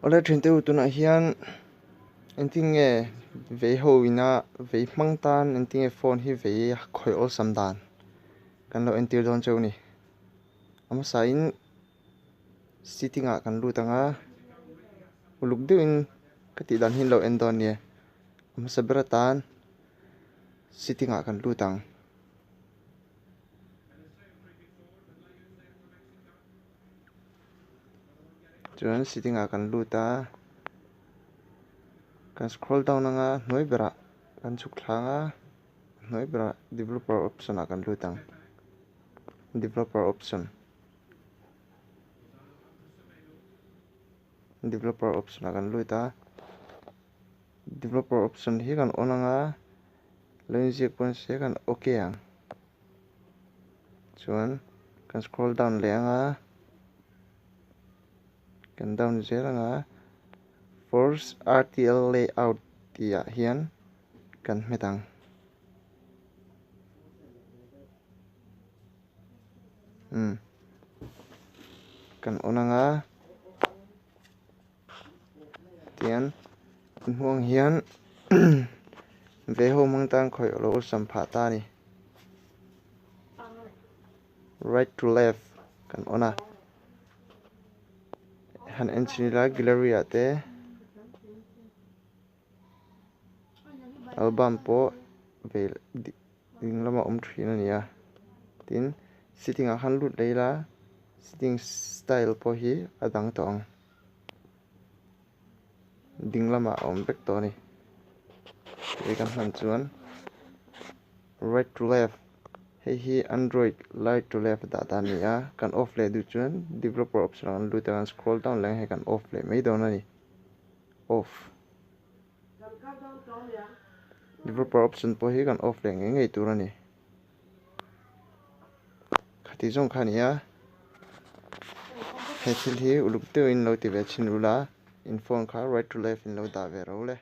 Ola thinte utuna hian entinge vei ho ina vei hmangtan entinge phone hi vei khoi ol samdan kan lo entir don cheu ni ama sain sittinga kan lu tanga uluk deuhin kati dan hin lo en don ni ama sabratan sittinga kan lu tang chuan sittinga kan lu ta kan scroll down anga hnoi bera kan chuk thlanga hnoi bera developer option a kan lu tang developer option a kan lu ta developer option hi kan on anga logic pon se kan okay ang chuan kan scroll down le anga kan down zel anga force RTL layout tia hian kan hmetang kan on anga tian hmuang hian ve ho mangtang khoi lo sam pha ta ni right to left kan ona han enchila gallery ate album po ve ding lama thina nia tin sitting a han lut leila sitting style po hi adang tong ding lama bek to ni we kan han chuan right to left hi android right to left data ni a kan off le du chuan developer option an lu ta scroll down lang he kan off le mai don ani off developer option po hi kan off le ngei tur ani khati jong khania he thil hi uluk te in lo ti ve chin ula in phone kha right to left in lo da ve ro le